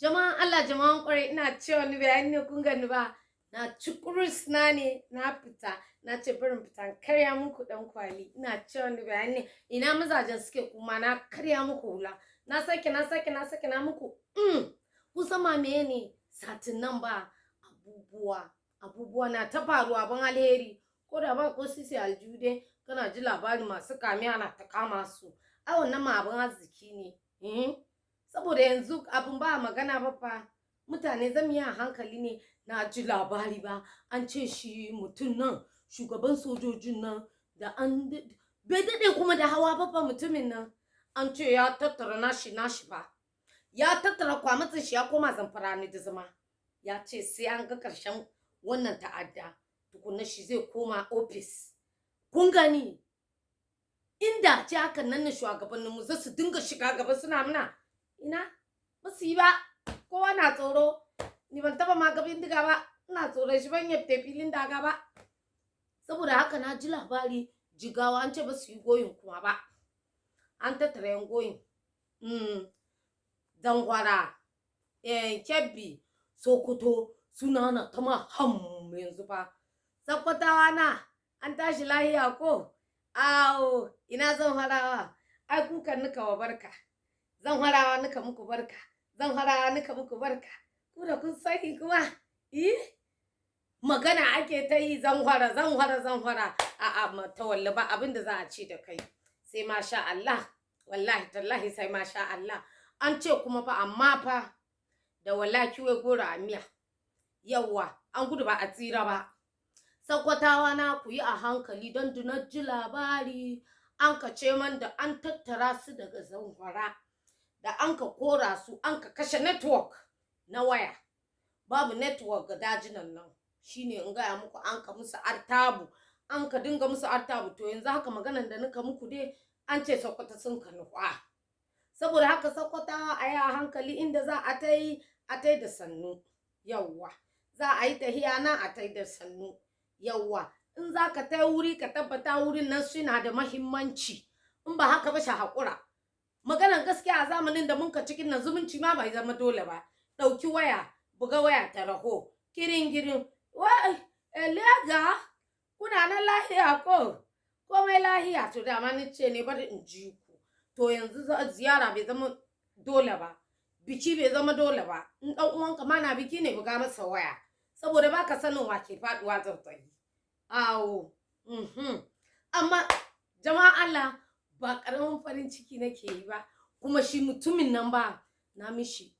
Jama'an Allah jama'an kwarai ina cewa wani bayani ne kun gani ba na ci kurus na ne na fita na ce barin fita karya muku dan kwali ina cewa wani bayani ne ina mazajen suke kuma na karya muku hula na sake na muku kusa ma ne satin nan ba abubuwa na ta faruwa ban alheri ko da ba ko sisi aljude kana ji labari masu kame ana ta kama su ai wannan ma abin arziki ne saboda yanzu abin ba magana ba fa mutane zan yi a hankali ne na ji labari ba an ce shi mutum nan shugaban sojojin nan da an bai daɗe kuma da hawa ba fa mutumin nan an ce ya tattara nashi ba ya tattara kwamatin shi ya koma zamfara ne da zama ya ce sai an ga ƙarshen wannan ta'adda tukunna shi zai koma ofis kun gani inda ce hakan nan na shugabanninmu za su dinga shiga gaba suna muna ina ba su yi ba kowa na tsoro ni ban taba ma gabin diga ba ina tsoron shi ban yabte filin daga ba saboda haka na ji labari jigawa an ce ba su yi goyin kuma ba an tattara yan goyin dangwara kebbi sokoto suna na ta ma yanzu fa sakkwatawa na an tashi lahiya ko awo ina zan harawa ai kukan nika wa barka zan harawa nika muku barka zan harawa nika muku barka ku da kun sani kuma magana ake ta yi zan hara a'a matawalla ba abinda za a ce da kai sai masha Allah wallahi tallahi sai masha Allah an ce kuma fa amma fa da wallahi wai gora a miya yawwa an gudu ba a tsira ba sakwatawa na ku yi a hankali don dunar ji labari an ka ce man da an tattara su daga zamfara da an ka kora su an ka kashe network na waya babu network ga dajinan nan shine in gaya muku an ka musu artabu an ka dinga musu artabu to yanzu haka maganan da nika muku dai an ce sakwata sun ka nufa saboda haka sakwatawa a yi a hankali inda za a ta yi da sannu yawwa za a yi tahiya na a ta yi da sannu yawwa in za ka ta wuri ka tabbata wurin nan suna da mahimmanci in ba haka ba shi haƙura maganar gaskiya a zamanin da munka cikin nan zumunci ma bai zama dole ba ɗauki waya buga waya ta raho girin wai lega kuna nan lahiya ko komai lahiya to dama ni ce ne bari in ji ku to yanzu ziyara bai zama dole ba biki bai zama dole ba in dan uwanka ma na biki ne buga masa waya saboda baka sanin wa ke faduwa tsautsayi awo amma jama'a Allah ba karamin farin ciki nake yi ba kuma shi mutumin nan ba na mishi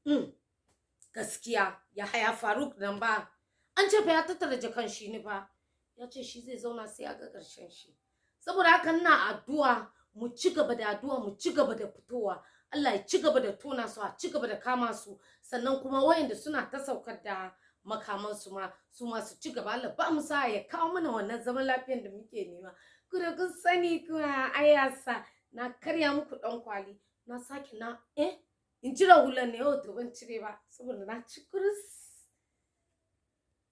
gaskiya ya haya Faruk nan ba an ce fa ya tattara jakan shi ne ba ya ce shi zai zauna sai ya ga ƙarshen shi saboda haka ina addu'a mu ci gaba da addu'a mu ci gaba da fitowa Allah ya ci gaba da tona su a ci gaba da kama su sannan kuma wayanda suna ta saukar da makaman su ma su ci gaba Allah ba mu sa ya kawo mana wannan zaman lafiyar da muke nema ku da kun sani kuma ayasa na karya muku dan kwali na sake na in cire hulan ne yau to ban cire ba saboda na ci kurus